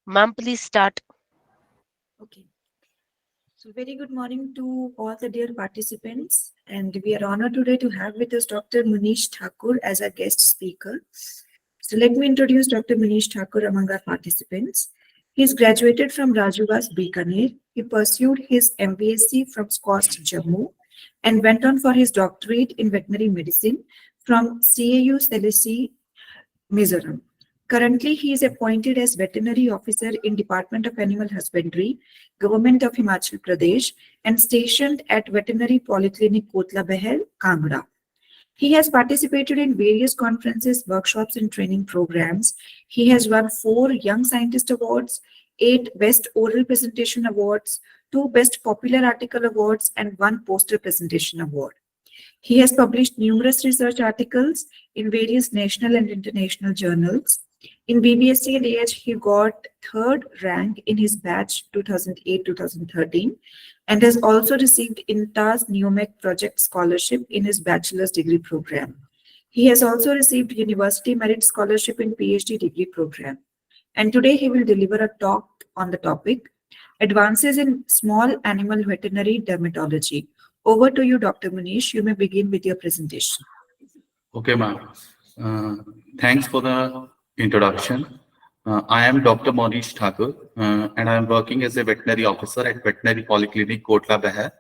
Ma'am, please start. Okay. So very good morning to all the dear participants. And we are honored today to have with us Dr. Munish Thakur as our guest speaker. So let me introduce Dr. Munish Thakur among our participants. He is graduated from Rajuvas, Bikaner. He pursued his MBSc from SCOST, Jammu, and went on for his doctorate in veterinary medicine from CAU Selasi, Mizoram. Currently, he is appointed as veterinary officer in Department of Animal Husbandry, Government of Himachal Pradesh, and stationed at Veterinary Polyclinic Kotla Behel, Kangra. He has participated in various conferences, workshops, and training programs. He has won 4 Young Scientist Awards, 8 Best Oral Presentation Awards, 2 Best Popular Article Awards, and 1 Poster Presentation Award. He has published numerous research articles in various national and international journals. In BBSC and AH, he got third rank in his batch 2008-2013 and has also received INTA's NEOMEC project scholarship in his bachelor's degree program. He has also received University Merit Scholarship in PhD degree program. And today he will deliver a talk on the topic, Advances in Small Animal Veterinary Dermatology. Over to you, Dr. Munish. You may begin with your presentation. Okay, ma'am. Uh, Thanks for the introduction. I am Dr. Monish Thakur, and I am working as a veterinary officer at Veterinary Polyclinic Kotla Behar.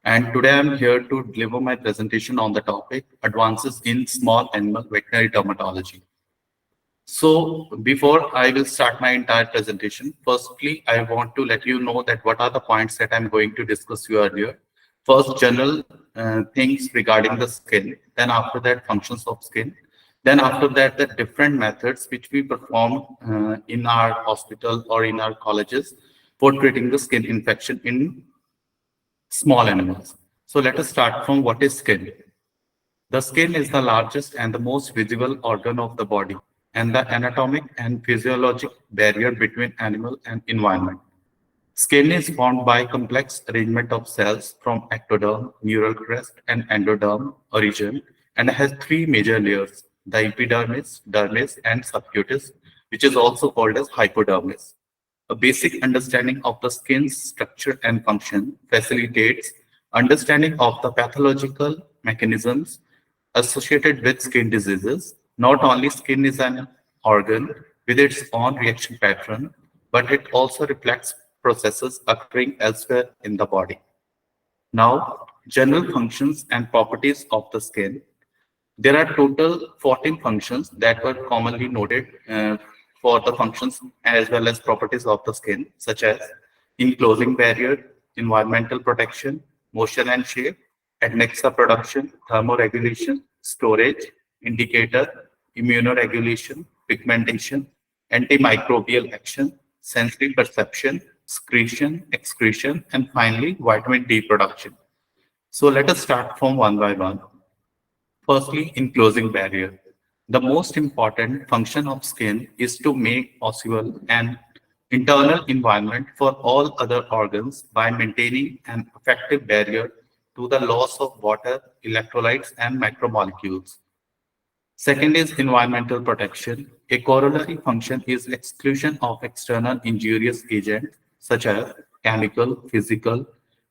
And today I am here to deliver my presentation on the topic Advances in Small Animal Veterinary Dermatology. So before I will start my entire presentation, firstly, I want to let you know that what are the points that I'm going to discuss you earlier. First, general things regarding the skin, then after that, functions of skin, then after that, the different methods which we perform in our hospital or in our colleges for treating the skin infection in small animals. So let us start from what is skin. The skin is the largest and the most visible organ of the body and the anatomic and physiologic barrier between animal and environment. Skin is formed by complex arrangement of cells from ectoderm, neural crest, and endoderm origin and has 3 major layers, the epidermis, dermis, and subcutis, which is also called as hypodermis. A basic understanding of the skin's structure and function facilitates understanding of the pathological mechanisms associated with skin diseases. Not only skin is an organ with its own reaction pattern, but it also reflects processes occurring elsewhere in the body. Now, general functions and properties of the skin. There are total 14 functions that were commonly noted for the functions as well as properties of the skin, such as enclosing barrier, environmental protection, motion and shape, adnexa production, thermoregulation, storage, indicator, immunoregulation, pigmentation, antimicrobial action, sensory perception, secretion, excretion, and finally vitamin D production. So let us start from one by one. Firstly, enclosing barrier. The most important function of skin is to make possible an internal environment for all other organs by maintaining an effective barrier to the loss of water, electrolytes, and macromolecules. Second is environmental protection. A corollary function is exclusion of external injurious agents such as chemical, physical,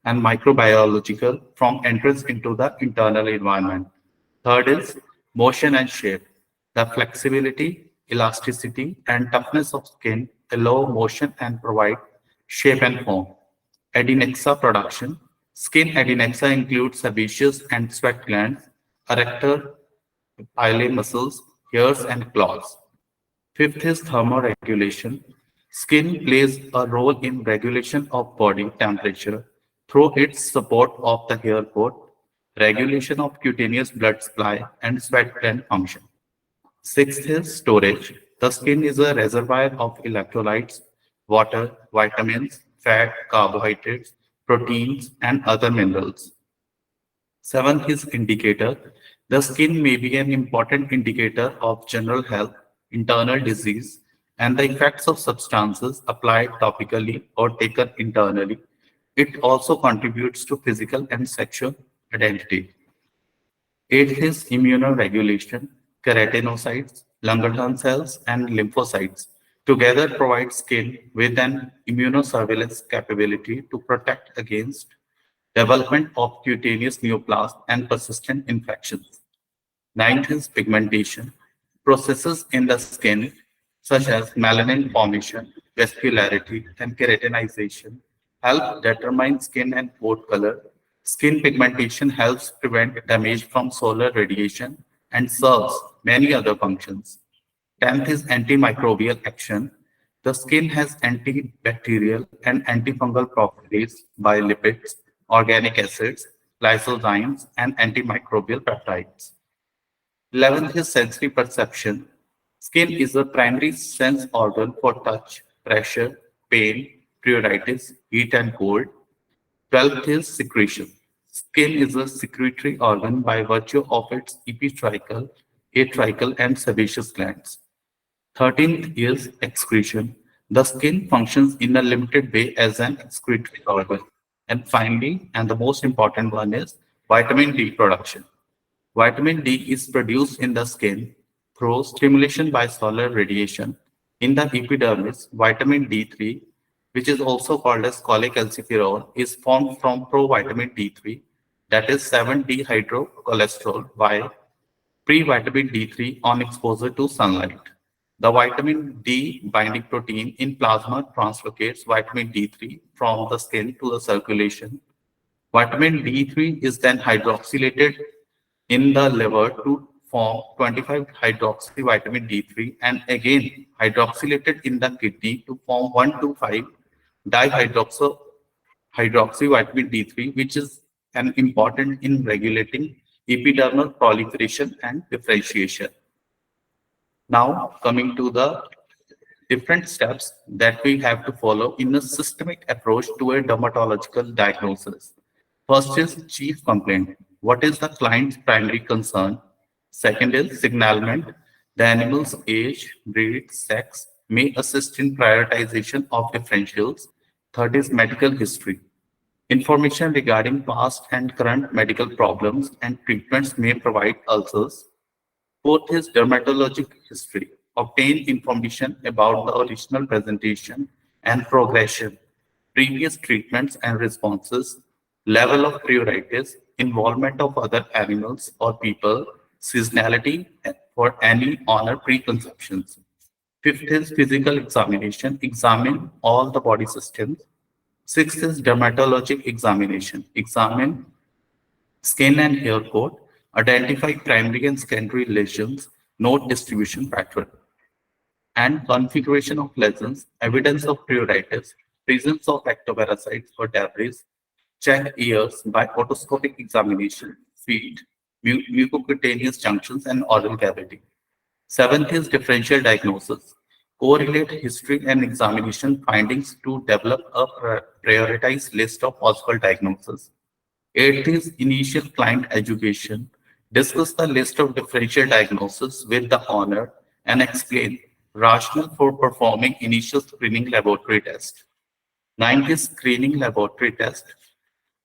and microbiological from entrance into the internal environment. Third is motion and shape. The flexibility, elasticity, and toughness of skin allow motion and provide shape and form. Adnexa production. Skin adnexa includes sebaceous and sweat glands, erector pili muscles, hairs, and claws. Fifth is thermoregulation. Skin plays a role in regulation of body temperature through its support of the hair coat, regulation of cutaneous blood supply, and sweat gland function. Sixth is storage. The skin is a reservoir of electrolytes, water, vitamins, fat, carbohydrates, proteins, and other minerals. Seventh is indicator. The skin may be an important indicator of general health, internal disease, and the effects of substances applied topically or taken internally. It also contributes to physical and sexual identity. Eighth is immunoregulation. Keratinocytes, Langerhans cells, and lymphocytes together provide skin with an immunosurveillance capability to protect against development of cutaneous neoplasms and persistent infections. Ninth is pigmentation. Processes in the skin, such as melanin formation, vascularity, and keratinization, help determine skin and pore color. Skin pigmentation helps prevent damage from solar radiation and serves many other functions. 10th is antimicrobial action. The skin has antibacterial and antifungal properties by lipids, organic acids, lysozymes, and antimicrobial peptides. 11th is sensory perception. Skin is the primary sense organ for touch, pressure, pain, pruritus, heat, and cold. 12th is secretion. Skin is a secretory organ by virtue of its epitracheal, atracheal, and sebaceous glands. 13th is excretion. The skin functions in a limited way as an excretory organ. And finally, and the most important one is vitamin D production. Vitamin D is produced in the skin through stimulation by solar radiation. In the epidermis, vitamin D3, which is also called as cholecalciferol, is formed from provitamin D3, that is 7-dehydrocholesterol, by pre-vitamin D3 on exposure to sunlight. The vitamin D binding protein in plasma translocates vitamin D3 from the skin to the circulation. Vitamin D3 is then hydroxylated in the liver to form 25 hydroxy vitamin D3 and again hydroxylated in the kidney to form 1,5 dihydroxy hydroxy vitamin D3, which is an important in regulating epidermal proliferation and differentiation. Now, coming to the different steps that we have to follow in a systemic approach to a dermatological diagnosis. First is chief complaint. What is the client's primary concern? Second is signalement. The animal's age, breed, sex may assist in prioritization of differentials. Third is medical history. Information regarding past and current medical problems and treatments may provide answers. Fourth is dermatologic history. Obtain information about the original presentation and progression, previous treatments and responses, level of pruritus, involvement of other animals or people, seasonality for any honor preconceptions. Fifth is physical examination. Examine all the body systems. Sixth is dermatologic examination. Examine skin and hair coat, identify primary and secondary lesions, note distribution pattern, and configuration of lesions, evidence of pruritus, presence of ectoparasites or debris, check ears by otoscopic examination, feet, mucocutaneous junctions, and oral cavity. Seventh is differential diagnosis. Correlate history and examination findings to develop a prioritized list of possible diagnoses. Eighth is initial client education. Discuss the list of differential diagnosis with the owner and explain rationale for performing initial screening laboratory test. Ninth is screening laboratory test.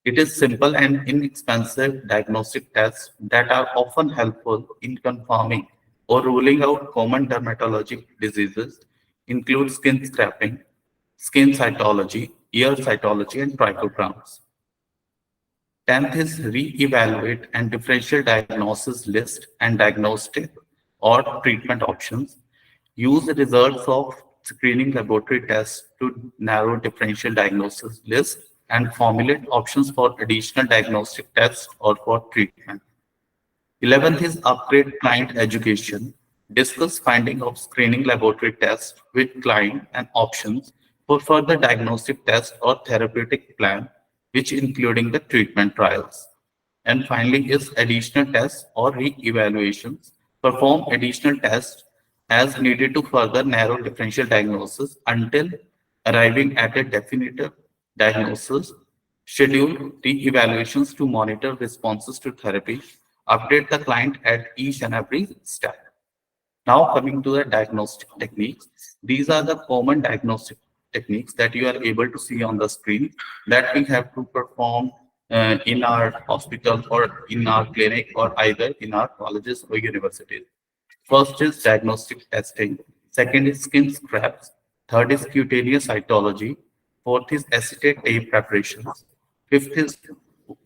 It is simple and inexpensive diagnostic tests that are often helpful in confirming or ruling out common dermatologic diseases, include skin scraping, skin cytology, ear cytology, and trichograms. 10th is re-evaluate and differential diagnosis list and diagnostic or treatment options. Use the results of screening laboratory tests to narrow differential diagnosis list and formulate options for additional diagnostic tests or for treatment. 11th is upgrade client education. Discuss finding of screening laboratory tests with client and options for further diagnostic test or therapeutic plan, which including the treatment trials. And finally is additional tests or re-evaluations. Perform additional tests as needed to further narrow differential diagnosis until arriving at a definitive diagnosis. Schedule re-evaluations to monitor responses to therapy. Update the client at each and every step. Now coming to the diagnostic techniques, these are the common diagnostic techniques that you are able to see on the screen that we have to perform in our hospital or in our clinic or either in our colleges or universities. First is diagnostic testing. Second is skin scraps. Third is cutaneous cytology. Fourth is acetate tape preparations. Fifth is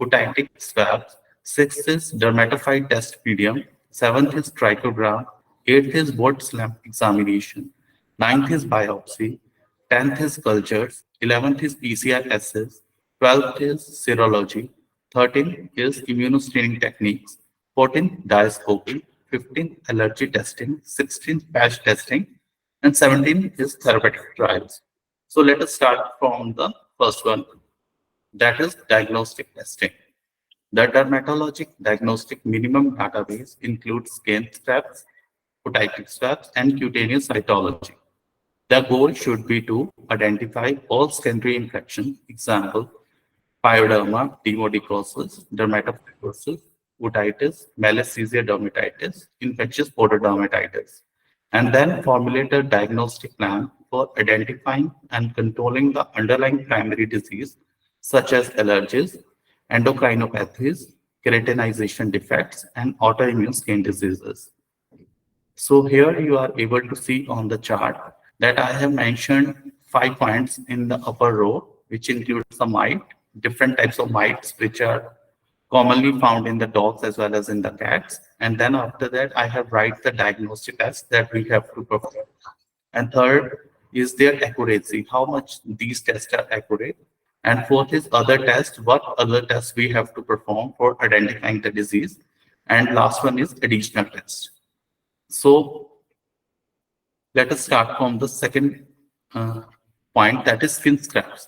otitic swabs. Sixth is dermatophyte test medium. Seventh is trichogram. Eighth is word slam examination. Ninth is biopsy. 10th is cultures. 11th is PCR assays. 12th is serology. 13th is immunoscreening techniques. 14th diascopy. 15th allergy testing. 16th patch testing. And 17th is therapeutic trials. So let us start from the first one, that is diagnostic testing. The dermatologic diagnostic minimum database includes skin swabs, otitis swabs, and cutaneous cytology. The goal should be to identify all secondary infections, example, pyoderma, demodicosis, dermatophytosis, otitis, malassezia dermatitis, infectious pododermatitis, and then formulate a diagnostic plan for identifying and controlling the underlying primary disease, such as allergies, endocrinopathies, keratinization defects, and autoimmune skin diseases. So here you are able to see on the chart that I have mentioned 5 points in the upper row, which includes the mite, different types of mites, which are commonly found in the dogs as well as in the cats. And then after that, I have write the diagnostic test that we have to perform. And third is their accuracy, how much these tests are accurate. And fourth is other tests, what other tests we have to perform for identifying the disease. And last one is additional tests. So let us start from the second uh, point, that is skin scrapes.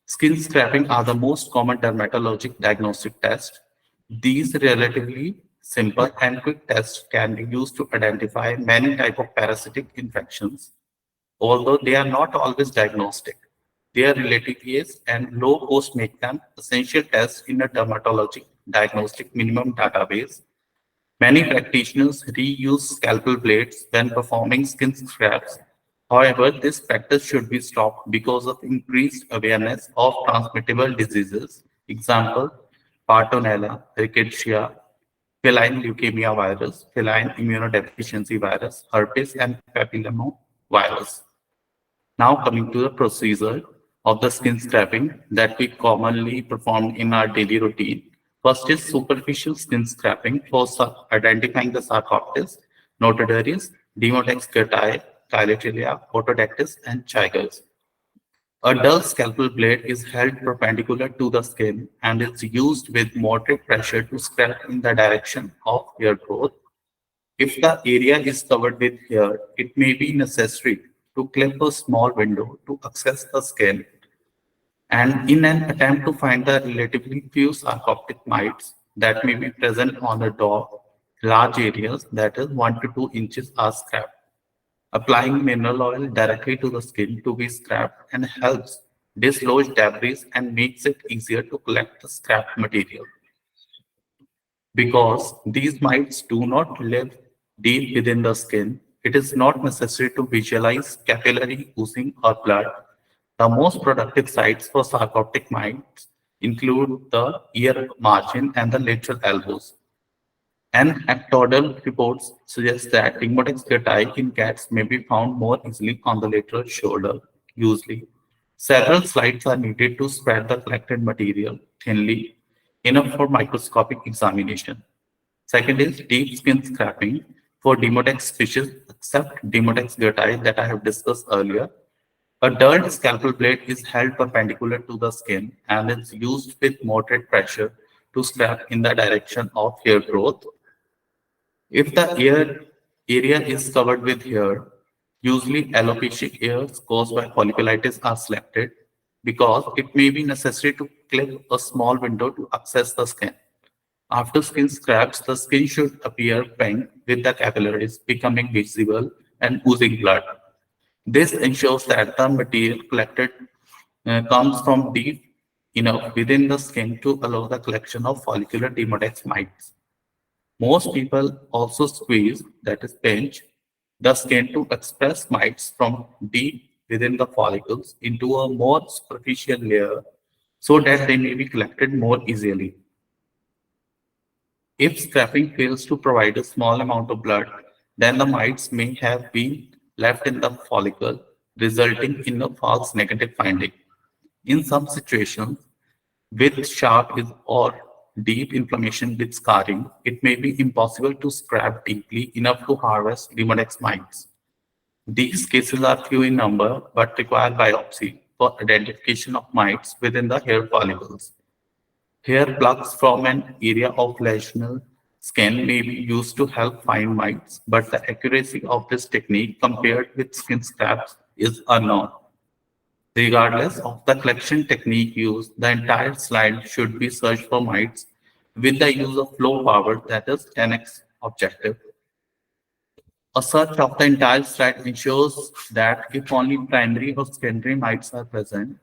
Skin scraping are the most common dermatologic diagnostic test. These relatively simple and quick tests can be used to identify many types of parasitic infections. Although they are not always diagnostic, their relative ease and low cost make them essential tests in a dermatologic diagnostic minimum database. Many practitioners reuse scalpel blades when performing skin scrapes. However, this practice should be stopped because of increased awareness of transmittable diseases. Example, Bartonella, Rickettsia, feline leukemia virus, feline immunodeficiency virus, herpes, and papillomavirus. Now coming to the procedure of the skin scraping that we commonly perform in our daily routine. First is superficial skin scraping for identifying the sarcoptes, notodoris, Demodex guttae, Chilotilla, Otodactys, and Chigers. A dull scalpel blade is held perpendicular to the skin and is used with moderate pressure to scrape in the direction of hair growth. If the area is covered with hair, it may be necessary to clip a small window to access the skin. And in an attempt to find the relatively few sarcoptic mites that may be present on a dog, large areas, that is 1 to 2 inches, are scrapped. Applying mineral oil directly to the skin to be scrapped and helps dislodge debris and makes it easier to collect the scrap material. Because these mites do not live deep within the skin, it is not necessary to visualize capillary oozing or blood. The most productive sites for sarcoptic mites include the ear margin and the lateral elbows. Anecdotal reports suggest that Demodex guttae in cats may be found more easily on the lateral shoulder, usually. Several slides are needed to spread the collected material thinly, enough for microscopic examination. Second is deep skin scraping for Demodex species, except Demodex guttae that I have discussed earlier. A dulled scalpel blade is held perpendicular to the skin and is used with moderate pressure to scrape in the direction of hair growth. If the ear area is covered with hair, usually alopecia hairs caused by folliculitis are selected because it may be necessary to clip a small window to access the skin. After skin scraps, the skin should appear pink with the capillaries becoming visible and oozing blood. This ensures that the material collected comes from deep enough within the skin to allow the collection of follicular demodex mites. Most people also squeeze, that is pinch, the skin to express mites from deep within the follicles into a more superficial layer so that they may be collected more easily. If scraping fails to provide a small amount of blood, then the mites may have been left in the follicle resulting in a false negative finding. In some situations, with sharp or deep inflammation with scarring, it may be impossible to scrap deeply enough to harvest Demodex mites. These cases are few in number but require biopsy for identification of mites within the hair follicles. Hair plugs from an area of lesional skin may be used to help find mites, but the accuracy of this technique compared with skin scraps is unknown. Regardless of the collection technique used, the entire slide should be searched for mites with the use of low power, that is 10x objective. A search of the entire slide ensures that if only primary or secondary mites are present,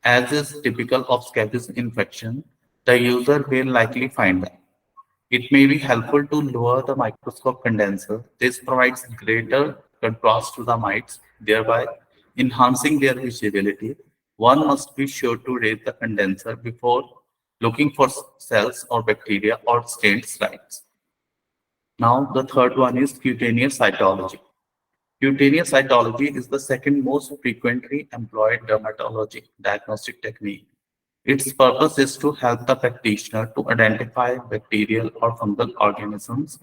as is typical of scabies infection, the user will likely find them. It may be helpful to lower the microscope condenser. This provides greater contrast to the mites, thereby enhancing their visibility. One must be sure to raise the condenser before looking for cells or bacteria or stained slides. Now, the third one is cutaneous cytology. Cutaneous cytology is the second most frequently employed dermatology diagnostic technique. Its purpose is to help the practitioner to identify bacterial or fungal organisms,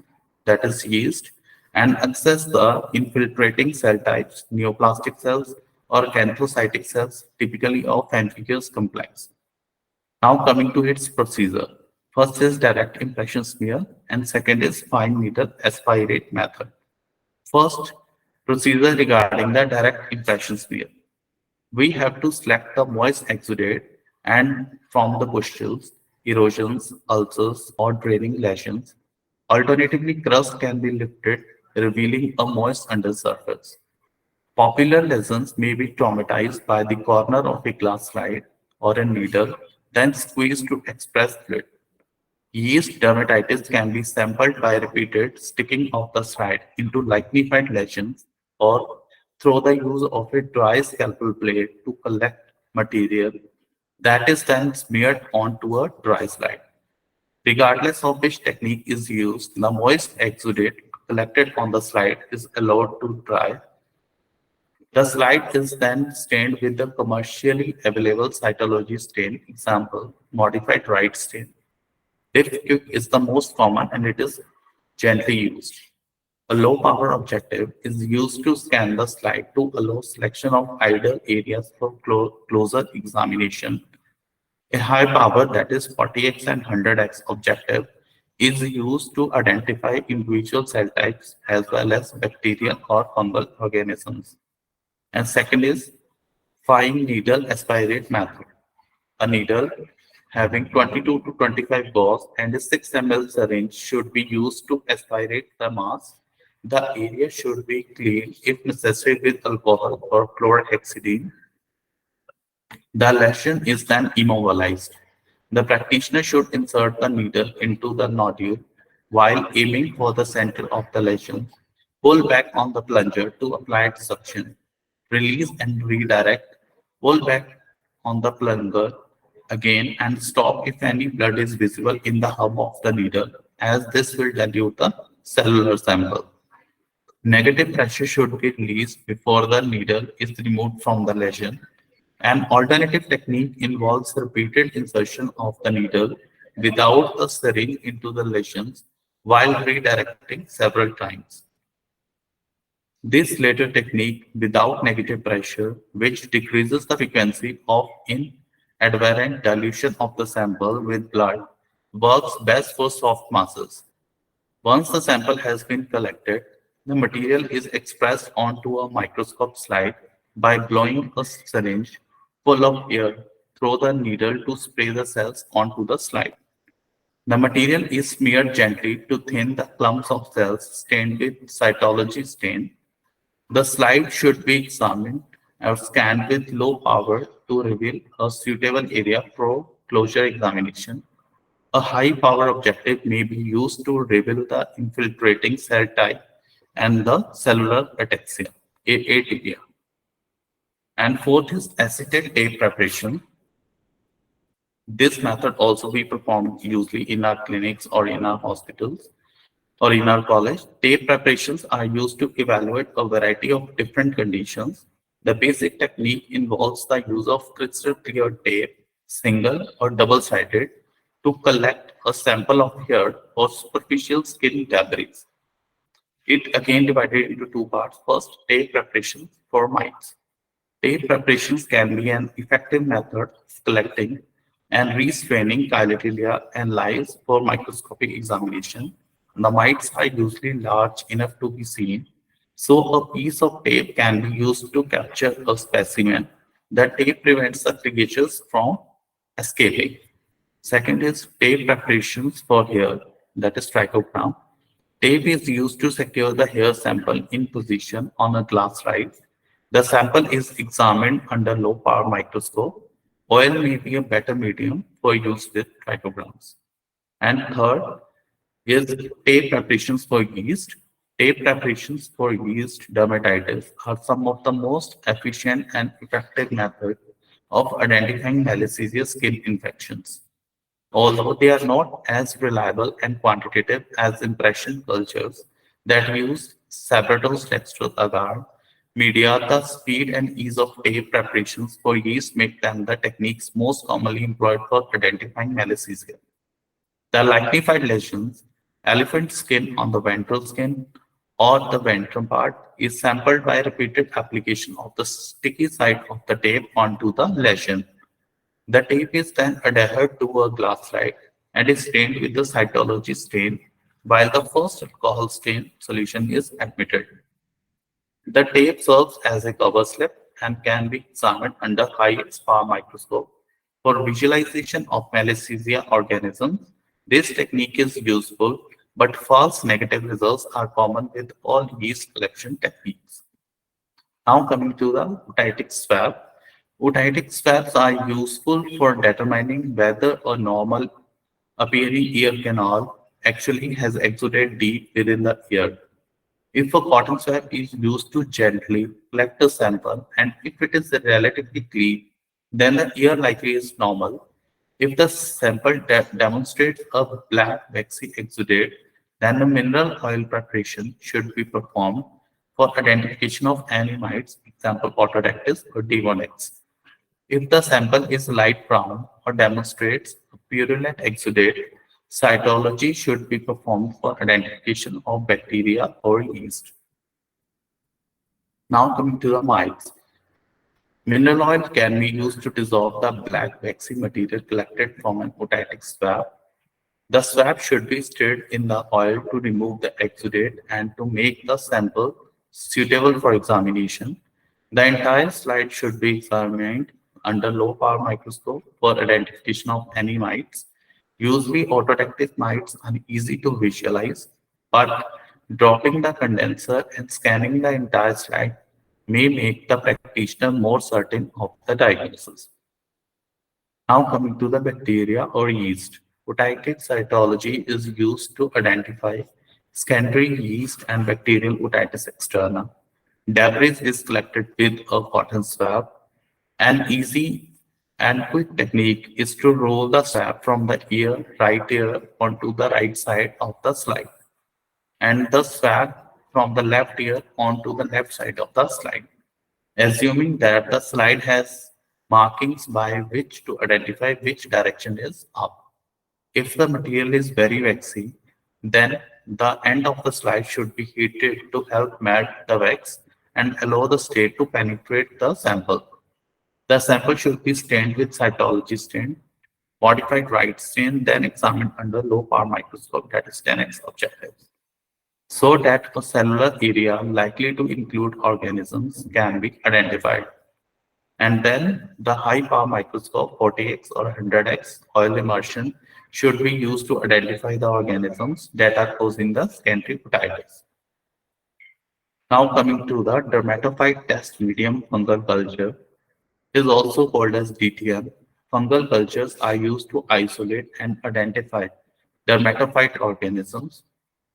that is yeast, and access the infiltrating cell types, neoplastic cells or canthrocytic cells, typically of amphibious complex. Now coming to its procedure. First is direct impression smear and second is fine needle aspirate method. First, procedure regarding the direct impression smear. We have to select the moist exudate and from the pustules, erosions, ulcers, or draining lesions. Alternatively, crust can be lifted, revealing a moist undersurface. Popular lesions may be traumatized by the corner of a glass slide or a needle, then squeezed to express fluid. Yeast dermatitis can be sampled by repeated sticking of the slide into lignified lesions or through the use of a dry scalpel blade to collect material that is then smeared onto a dry slide. Regardless of which technique is used, the moist exudate collected on the slide is allowed to dry. The slide is then stained with the commercially available cytology stain, example, modified white stain. Dipstick is the most common and it is gently used. A low power objective is used to scan the slide to allow selection of ideal areas for closer examination. A high power, that is 40x and 100x objective, is used to identify individual cell types as well as bacterial or fungal organisms. And second is fine needle aspirate method. A needle having 22 to 25 gauze and a 6 ml syringe should be used to aspirate the mass. The area should be cleaned if necessary with alcohol or chlorhexidine. The lesion is then immobilized. The practitioner should insert the needle into the nodule while aiming for the center of the lesion. Pull back on the plunger to apply suction. Release and redirect. Pull back on the plunger again and stop if any blood is visible in the hub of the needle, as this will dilute the cellular sample. Negative pressure should be released before the needle is removed from the lesion. An alternative technique involves repeated insertion of the needle without the syringe into the lesions while redirecting several times. This latter technique, without negative pressure, which decreases the frequency of inadvertent dilution of the sample with blood, works best for soft masses. Once the sample has been collected, the material is expressed onto a microscope slide by blowing a syringe full of air through the needle to spray the cells onto the slide. The material is smeared gently to thin the clumps of cells stained with cytology stain. The slide should be examined or scanned with low power to reveal a suitable area for closure examination. A high power objective may be used to reveal the infiltrating cell type and the cellular ataxia, ataxia. And fourth is acetate tape preparation. This method also be performed usually in our clinics or in our hospitals or in our college. Tape preparations are used to evaluate a variety of different conditions. The basic technique involves the use of crystal clear tape, single or double-sided, to collect a sample of hair or superficial skin debris. It again divided into two parts. First, tape preparation for mites. Tape preparations can be an effective method of collecting and restraining chylomicronia and lice for microscopic examination. The mites are usually large enough to be seen, so a piece of tape can be used to capture a specimen. The tape prevents the ligatures from escaping. Second is tape preparations for hair, that is trichogram. Tape is used to secure the hair sample in position on a glass slide. The sample is examined under low power microscope. Oil may be a better medium for use with trichograms. And third is tape preparations for yeast. Tape preparations for yeast dermatitis are some of the most efficient and effective methods of identifying malarious skin infections. Although they are not as reliable and quantitative as impression cultures that use Sabrados dextrose agar media, the speed and ease of tape preparations for yeast make them the techniques most commonly employed for identifying malassezia. The lignified lesions, elephant skin on the ventral skin or the ventrum part, is sampled by repeated application of the sticky side of the tape onto the lesion. The tape is then adhered to a glass slide and is stained with the cytology stain while the first alcohol stain solution is admitted. The tape serves as a cover slip and can be examined under high power microscope. For visualization of Malassezia organisms, this technique is useful, but false negative results are common with all yeast collection techniques. Now coming to the otitic swab. Otitic swabs are useful for determining whether a normal appearing ear canal actually has exudate deep within the ear. If a cotton swab is used to gently collect a sample and if it is relatively clean, then the ear likely is normal. If the sample demonstrates a black waxy exudate, then a mineral oil preparation should be performed for identification of any mites, example Otodactylus or Demonex. If the sample is light brown or demonstrates a purulent exudate, cytology should be performed for identification of bacteria or yeast. Now coming to the mites. Mineral oil can be used to dissolve the black waxy material collected from an otitic swab. The swab should be stirred in the oil to remove the exudate and to make the sample suitable for examination. The entire slide should be examined under low power microscope for identification of any mites. Usually autodactyl mites are easy to visualize, but dropping the condenser and scanning the entire slide may make the practitioner more certain of the diagnosis. Now coming to the bacteria or yeast. Otitic cytology is used to identify secondary yeast and bacterial otitis externa. Debris is collected with a cotton swab. An easy and quick technique is to roll the swab from the right ear onto the right side of the slide and the swab from the left ear onto the left side of the slide, assuming that the slide has markings by which to identify which direction is up. If the material is very waxy, then the end of the slide should be heated to help melt the wax and allow the stain to penetrate the sample. The sample should be stained with cytology stain, modified right stain, then examined under low power microscope, that is 10x objectives, so that a cellular area likely to include organisms can be identified. And then the high power microscope 40x or 100x oil immersion should be used to identify the organisms that are causing the secondary otitis. Now coming to the dermatophyte test medium fungal culture is also called as DTM. Fungal cultures are used to isolate and identify dermatophyte organisms.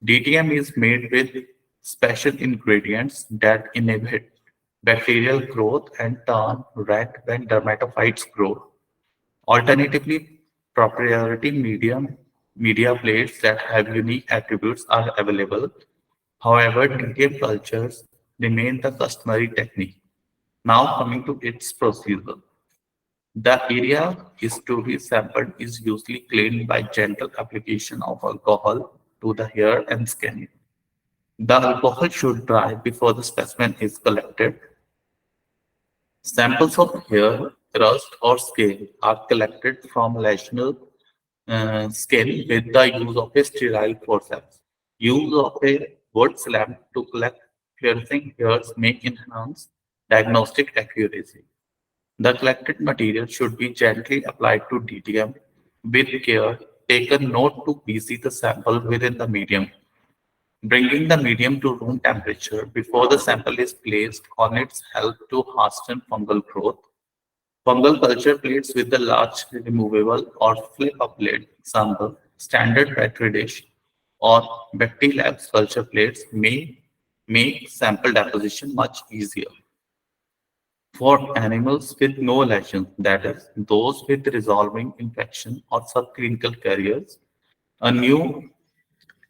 DTM is made with special ingredients that inhibit bacterial growth and turn red when dermatophytes grow. Alternatively, proprietary media plates that have unique attributes are available. However, DTM cultures remain the customary technique. Now coming to its procedure. The area is to be sampled is usually cleaned by gentle application of alcohol to the hair and skin. The alcohol should dry before the specimen is collected. Samples of hair, crust, or scale are collected from lesional skin with the use of a sterile forceps. Use of a wood slab to collect piercing hairs may enhance diagnostic accuracy. The collected material should be gently applied to DTM with care, taken not to busy the sample within the medium. Bringing the medium to room temperature before the sample is placed on its help to hasten fungal growth. Fungal culture plates with the large removable or flip-up lid, example, standard petri dish, or Bacti Labs culture plates may make sample deposition much easier. For animals with no lesions, that is, those with resolving infection or subclinical carriers, a new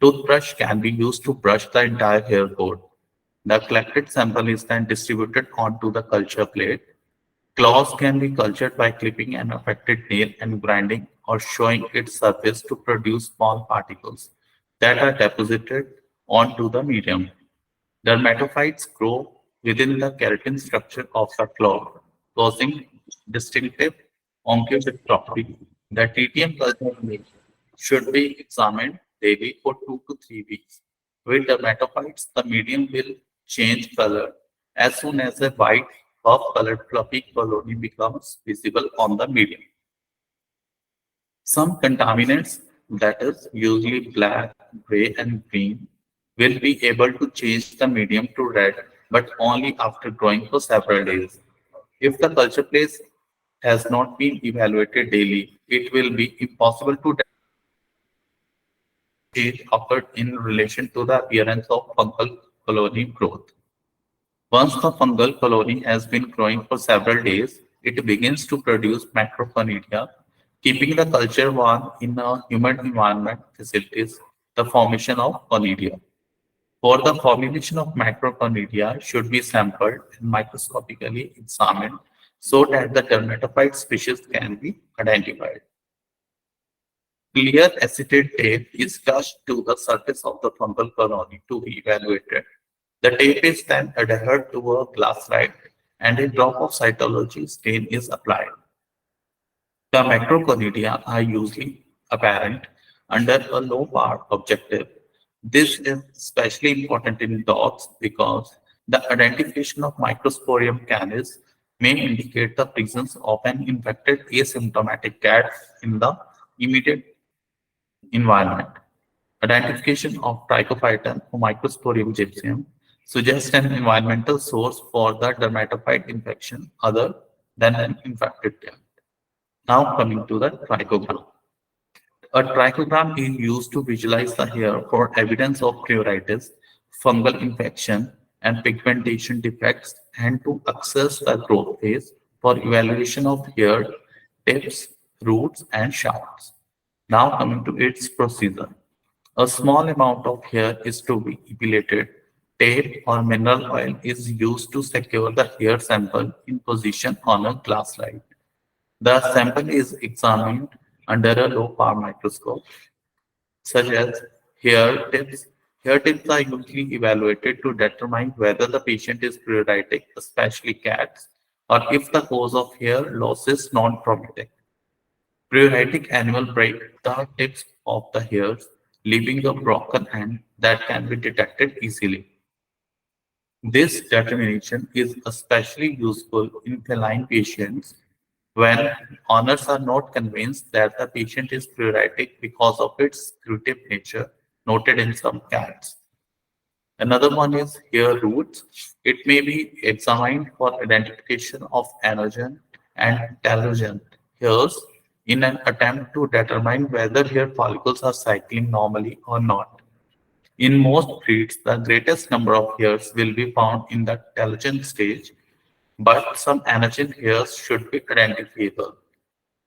toothbrush can be used to brush the entire hair coat. The collected sample is then distributed onto the culture plate. Claws can be cultured by clipping an affected nail and grinding or showing its surface to produce small particles that are deposited onto the medium. Dermatophytes grow within the keratin structure of the claw, causing distinctive oncology. The TTM culture should be examined daily for 2 to 3 weeks. With dermatophytes, the medium will change color as soon as a white, buff-colored fluffy colony becomes visible on the medium. Some contaminants, that is usually black, gray, and green, will be able to change the medium to red, but only after growing for several days. If the culture place has not been evaluated daily, it will be impossible to change occurred in relation to the appearance of fungal colony growth. Once the fungal colony has been growing for several days, it begins to produce macroponidia, keeping the culture warm in a humid environment facilitates the formation of conidia. For the formulation of macroponidia should be sampled and microscopically examined so that the dermatophyte species can be identified. Clear acetate tape is touched to the surface of the fungal colony to be evaluated. The tape is then adhered to a glass slide and a drop of cytology stain is applied. The macroconidia are usually apparent under a low power objective. This is especially important in dogs because the identification of Microsporium canis may indicate the presence of an infected asymptomatic cat in the immediate environment. Identification of Trichophyton or Microsporium gypsum suggests an environmental source for the dermatophyte infection other than an infected cat. Now coming to the trichogram. A trichogram is used to visualize the hair for evidence of pruritus, fungal infection, and pigmentation defects, and to access the growth phase for evaluation of hair tips, roots, and shafts. Now coming to its procedure. A small amount of hair is to be epilated. Tape or mineral oil is used to secure the hair sample in position on a glass slide. The sample is examined under a low power microscope, such as hair tips. Hair tips are usually evaluated to determine whether the patient is pruritic, especially cats, or if the cause of hair loss is non-traumatic. Pruritic animal break the tips of the hairs, leaving a broken end that can be detected easily. This determination is especially useful in feline patients when owners are not convinced that the patient is pruritic because of its secretive nature noted in some cats. Another one is hair roots. It may be examined for identification of anagen and telogen hairs in an attempt to determine whether hair follicles are cycling normally or not. In most breeds, the greatest number of hairs will be found in the telogen stage, but some anagen hairs should be identifiable.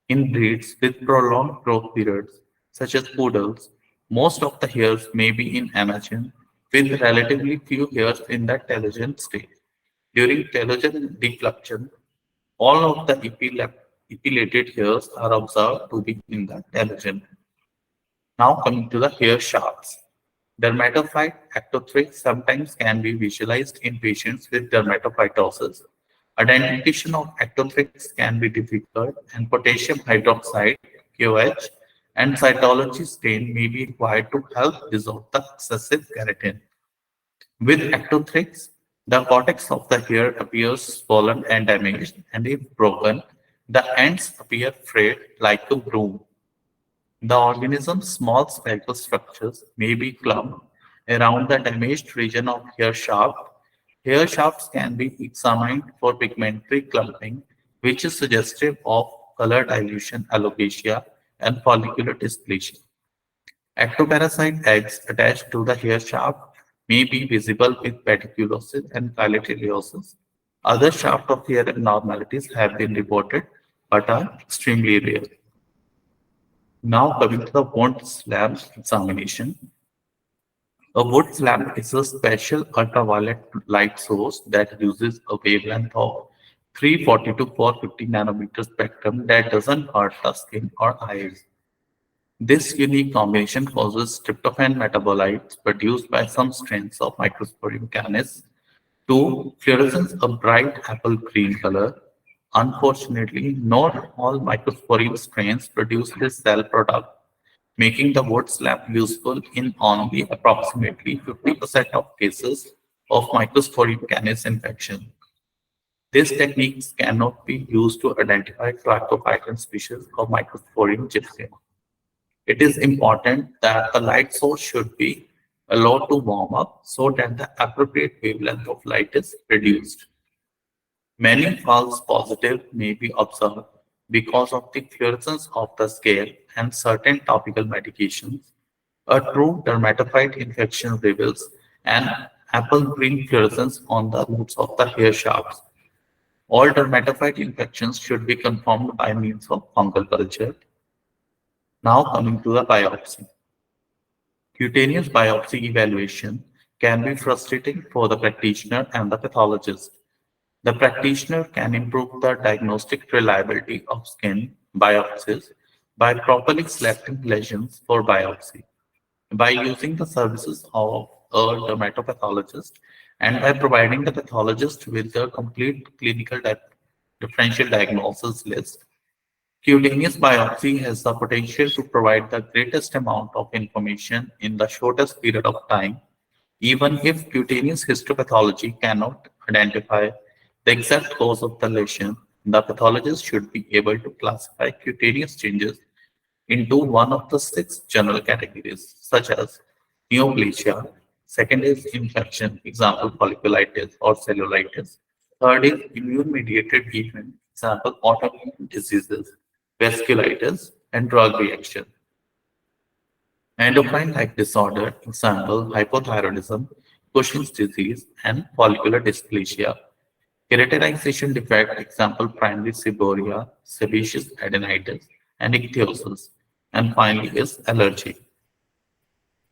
In breeds with prolonged growth periods, such as poodles, most of the hairs may be in anagen, with relatively few hairs in the telogen stage. During telogen deflection, all of the epilated hairs are observed to be in the telogen. Now coming to the hair shafts. Dermatophyte ectotrichs sometimes can be visualized in patients with dermatophytosis. Identification of ectotrichs can be difficult, and potassium hydroxide (KOH) and cytology stain may be required to help dissolve the excessive keratin. With ectotrichs, the cortex of the hair appears swollen and damaged, and if broken, the ends appear frayed like a broom. The organism's small spherical structures may be clumped around the damaged region of hair shaft. Hair shafts can be examined for pigmentary clumping, which is suggestive of color dilution, alopecia, and follicular dysplasia. Ectoparasite eggs attached to the hair shaft may be visible with pediculosis and phyllotiliosis. Other shaft of hair abnormalities have been reported but are extremely rare. Now coming to the wound slab examination. A wood lamp is a special ultraviolet light source that uses a wavelength of 340 to 450 nanometer spectrum that doesn't hurt the skin or eyes. This unique combination causes tryptophan metabolites produced by some strains of Microsporium canis to fluorescence a bright apple green color. Unfortunately, not all Microsporium strains produce this cell product, making the wood slab useful in only approximately 50% of cases of Mycosporium canis infection. These techniques cannot be used to identify Trachophyton species of Mycosporium gypsum. It is important that the light source should be allowed to warm up so that the appropriate wavelength of light is reduced. Many false positives may be observed because of the fluorescence of the scale and certain topical medications. A true dermatophyte infection reveals an apple green fluorescence on the roots of the hair shafts. All dermatophyte infections should be confirmed by means of fungal culture. Now coming to the biopsy. Cutaneous biopsy evaluation can be frustrating for the practitioner and the pathologist. The practitioner can improve the diagnostic reliability of skin biopsies by properly selecting lesions for biopsy, by using the services of a dermatopathologist, and by providing the pathologist with the complete clinical differential diagnosis list. Cutaneous biopsy has the potential to provide the greatest amount of information in the shortest period of time. Even if cutaneous histopathology cannot identify the exact cause of the lesion, the pathologist should be able to classify cutaneous changes into one of the six general categories, such as neoplasia. Second is infection, example folliculitis or cellulitis. Third is immune-mediated event, example autoimmune diseases, vasculitis, and drug reaction. Endocrine-like disorder, example hypothyroidism, Cushing's disease, and follicular dysplasia. Keratinization defect, example primary seborrhea, sebaceous adenitis, and ichthyosis. And finally is allergy.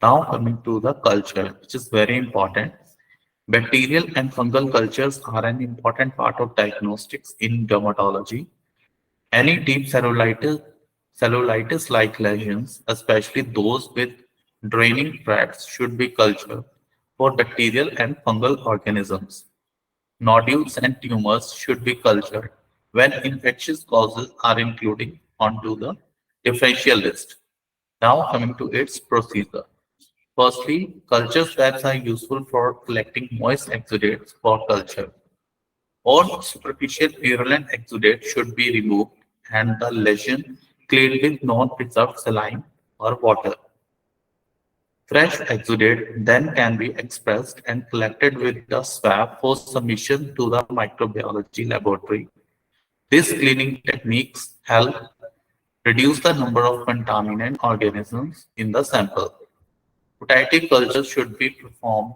Now coming to the culture, which is very important. Bacterial and fungal cultures are an important part of diagnostics in dermatology. Any deep cellulitis-like lesions, especially those with draining tracts, should be cultured for bacterial and fungal organisms. Nodules and tumors should be cultured when infectious causes are included onto the differential list. Now coming to its procedure. Firstly, culture swabs are useful for collecting moist exudates for culture. All superficial virulent exudate should be removed and the lesion cleaned with non-preserved saline or water. Fresh exudate then can be expressed and collected with the swab for submission to the microbiology laboratory. These cleaning techniques help reduce the number of contaminant organisms in the sample. Rotative culture should be performed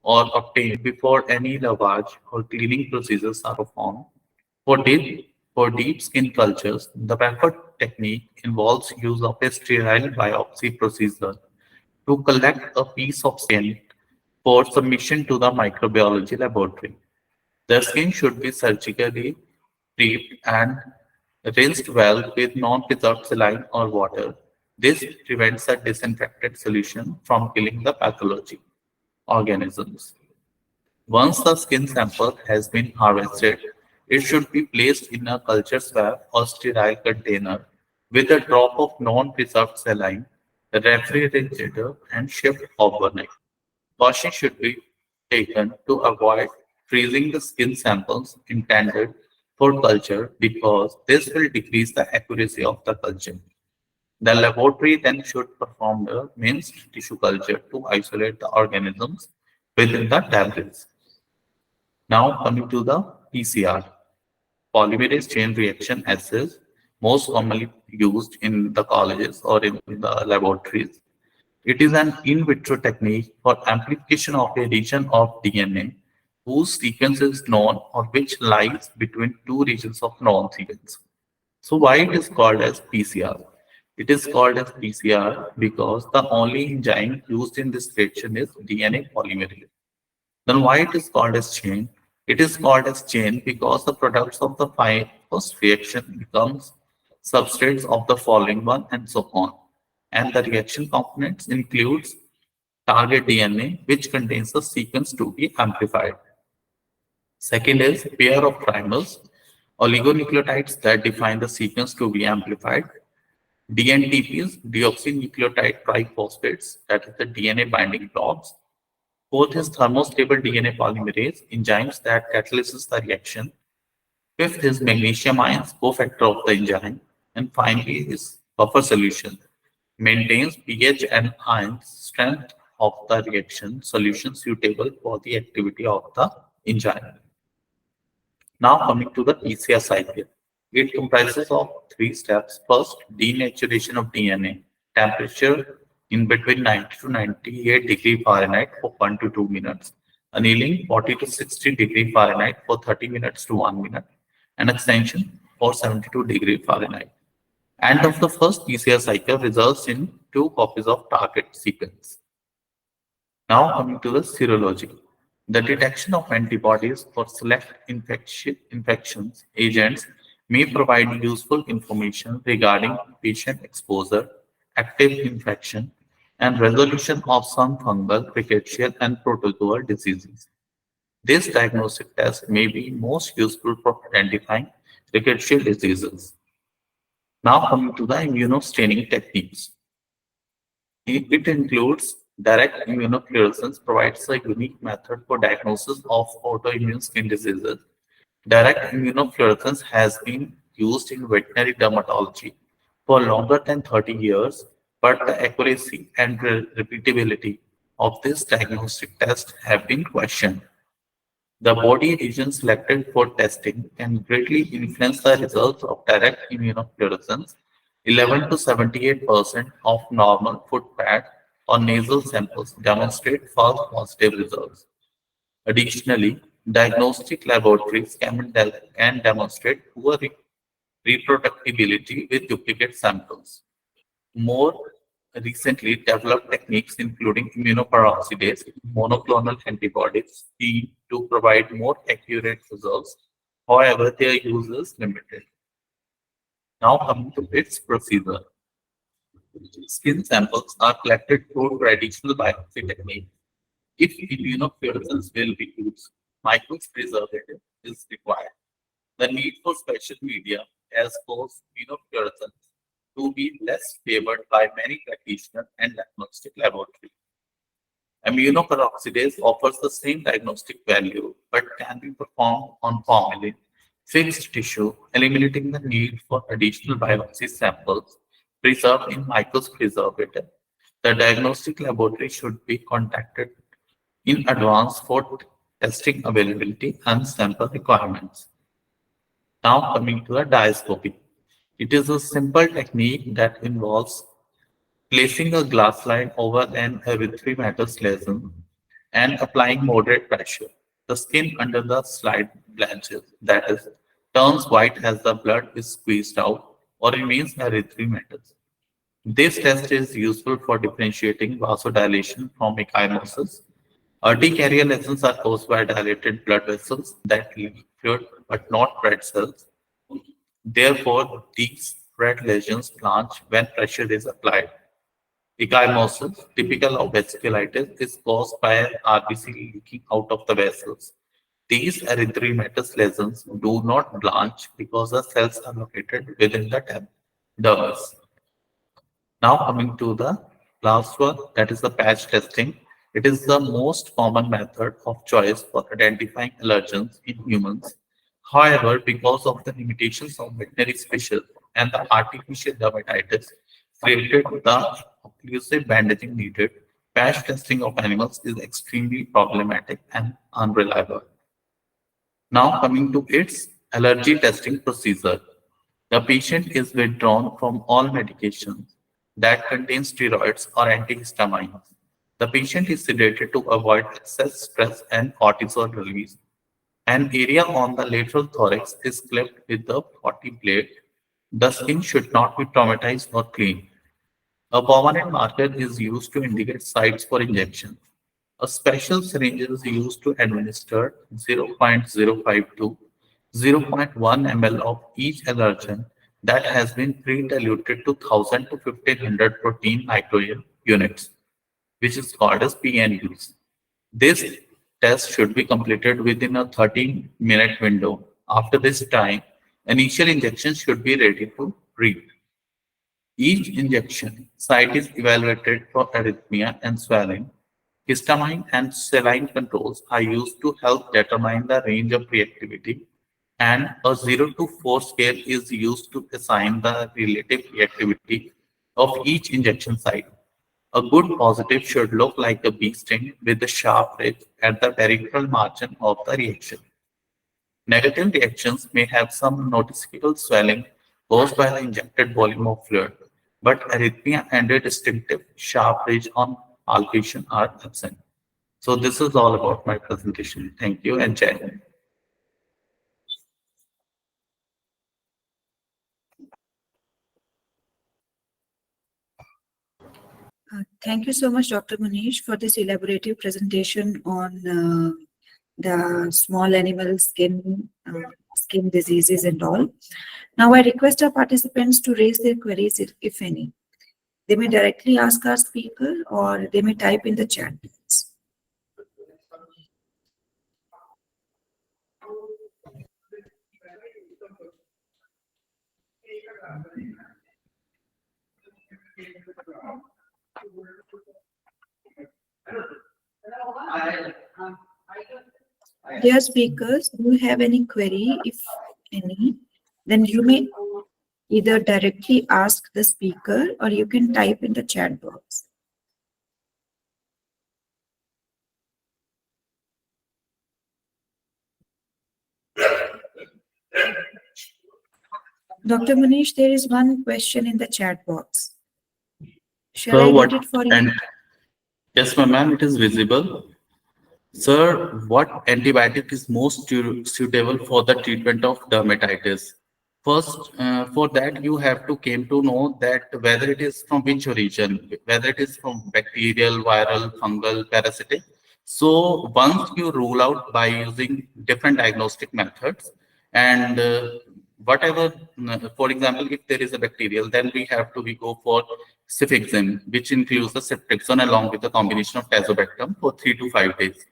or obtained before any lavage or cleaning procedures are performed. For deep skin cultures, the preferred technique involves use of a sterile biopsy procedure to collect a piece of skin for submission to the microbiology laboratory. The skin should be surgically prepped and rinsed well with non-preserved saline or water. This prevents a disinfectant solution from killing the pathology organisms. Once the skin sample has been harvested, it should be placed in a culture swab or sterile container with a drop of non-preserved saline, refrigerator, and shipped overnight. Washing should be taken to avoid freezing the skin samples intended for culture because this will decrease the accuracy of the culture. The laboratory then should perform the minced tissue culture to isolate the organisms within the tablets. Now coming to the PCR, polymerase chain reaction assays, most commonly used in the colleges or in the laboratories. It is an in vitro technique for amplification of a region of DNA whose sequence is known or which lies between two regions of known sequence. So why it is called as PCR? It is called as PCR because the only enzyme used in this reaction is DNA polymerase. Then why it is called as chain? It is called as chain because the products of the first reaction becomes substrates of the following one and so on. And the reaction components includes target DNA, which contains the sequence to be amplified. Second is pair of primers, oligonucleotides that define the sequence to be amplified. DNTPs, deoxynucleotide triphosphates, that is the DNA binding blocks. Fourth is thermostable DNA polymerase, enzymes that catalyzes the reaction. Fifth is magnesium ions, cofactor of the enzyme. And finally is buffer solution, maintains pH and ion strength of the reaction solution suitable for the activity of the enzyme. Now coming to the PCR cycle. It comprises of three steps. First, denaturation of DNA. Temperature in between 90 to 98 degree Fahrenheit for 1 to 2 minutes. Annealing 40 to 60 degree Fahrenheit for 30 minutes to 1 minute. And extension for 72 degree Fahrenheit. End of the first PCR cycle results in two copies of target sequence. Now coming to the serology. The detection of antibodies for select infections agents may provide useful information regarding patient exposure, active infection, and resolution of some fungal, rickettsial, and protozoal diseases. This diagnostic test may be most useful for identifying rickettsial diseases. Now coming to the immunostaining techniques. It includes direct immunofluorescence, provides a unique method for diagnosis of autoimmune skin diseases. Direct immunofluorescence has been used in veterinary dermatology for longer than 30 years, but the accuracy and repeatability of this diagnostic test have been questioned. The body region selected for testing can greatly influence the results of direct immunofluorescence. 11 to 78% of normal foot pad or nasal samples demonstrate false positive results. Additionally, diagnostic laboratories can demonstrate poor reproducibility with duplicate samples. More recently developed techniques, including immunoperoxidase, monoclonal antibodies, seem to provide more accurate results. However, their use is limited. Now coming to its procedure. Skin samples are collected through traditional biopsy technique. If immunofluorescence will be used, micropreservative is required. The need for special media has caused immunofluorescence to be less favored by many practitioners and diagnostic laboratories. Immunoperoxidase offers the same diagnostic value but can be performed on formalin fixed tissue, eliminating the need for additional biopsy samples preserved in micropreservative. The diagnostic laboratory should be contacted in advance for testing availability and sample requirements. Now coming to the diascopy. It is a simple technique that involves placing a glass slide over an erythematous lesion and applying moderate pressure. The skin under the slide blanches, that is, turns white as the blood is squeezed out or remains erythematous. This test is useful for differentiating vasodilation from ecchymosis. Urticaria lesions are caused by dilated blood vessels that leak fluid but not red cells. Therefore, these red lesions blanch when pressure is applied. Ecchymosis, typical of vasculitis, is caused by an RBC leaking out of the vessels. These erythematous lesions do not blanch because the cells are located within the dermis. Now coming to the last one, that is the patch testing. It is the most common method of choice for identifying allergens in humans. However, because of the limitations of veterinary special and the artificial dermatitis created the occlusive bandaging needed, patch testing of animals is extremely problematic and unreliable. Now coming to its allergy testing procedure. The patient is withdrawn from all medications that contain steroids or antihistamines. The patient is sedated to avoid excess stress and cortisol release. An area on the lateral thorax is clipped with the 40 blade. The skin should not be traumatized or cleaned. A permanent marker is used to indicate sites for injection. A special syringe is used to administer 0.05 to zero point 0.1 ml of each allergen that has been pre-diluted to 1000 to 1500 protein nitrogen units, which is called as PNUs. This test should be completed within a 30-minute window. After this time, initial injection should be ready to read. Each injection site is evaluated for arrhythmia and swelling. Histamine and saline controls are used to help determine the range of reactivity, and a 0 to 4 scale is used to assign the relative reactivity of each injection site. A good positive should look like a bee sting with a sharp ridge at the peripheral margin of the reaction. Negative reactions may have some noticeable swelling caused by the injected volume of fluid, but arrhythmia and a distinctive sharp ridge on palpation are absent. So this is all about my presentation. Thank you and Jai Hind. Thank you so much, Dr. Manish, for this elaborative presentation on the small animal skin diseases and all. Now, I request our participants to raise their queries, if any. They may directly ask our speaker or they may type in the chat box. Dear speakers, do you have any query? If any, then you may either directly ask the speaker or you can type in the chat box. Dr. Manish, there is one question in the chat box. Shall I So what read it for and you? yes, my ma'am, it is visible. Sir, what antibiotic is most suitable for the treatment of dermatitis? First, for that you have to came to know that whether it is from which origin, whether it is from bacterial, viral, fungal, parasitic. So once you rule out by using different diagnostic methods and whatever, for example, if there is a bacterial, then we go for cefixime, which includes the ceftriaxone along with the combination of tazobactam for 3 to 5 days.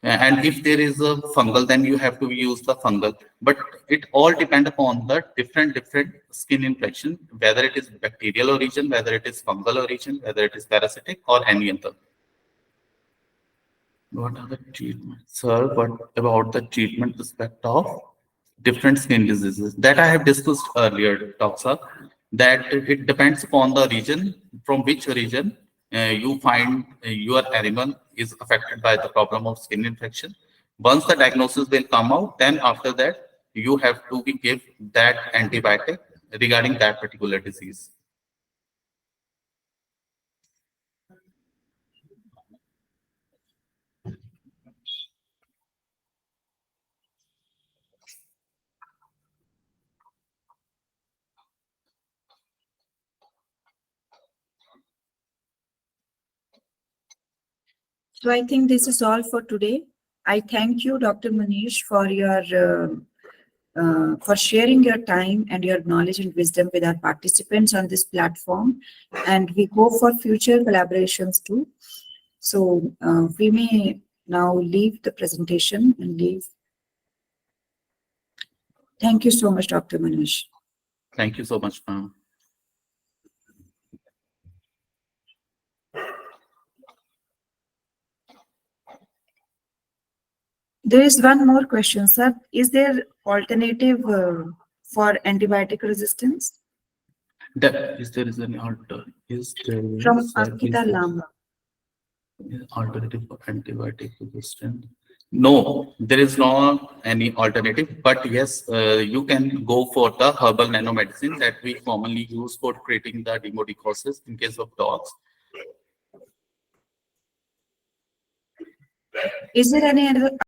And if there is a fungal, then you have to use the fungal. But it all depend upon the different skin infection, whether it is bacterial origin, whether it is fungal origin, whether it is parasitic or any other. What are the treatments, sir? What about the treatment aspect of different skin diseases that I have discussed earlier, Doctor? That it depends upon the region from which region you find your animal is affected by the problem of skin infection. Once the diagnosis will come out, then after that you have to be give that antibiotic regarding that particular disease. So I think this is all for today. I thank you, Dr. Manish, for your for sharing your time and your knowledge and wisdom with our participants on this platform. And we hope for future collaborations too. So we may now leave the presentation and leave. Thank you so much, Dr. Manish. Thank you so much, ma'am. There is one more question, sir. Is there alternative for antibiotic resistance? Is there is any alter? Is there From is Ankita Lama. alternative for antibiotic resistance? No, there is not any alternative. But yes, you can go for the herbal nanomedicine that we commonly use for treating the demodicosis in case of dogs. Is there any other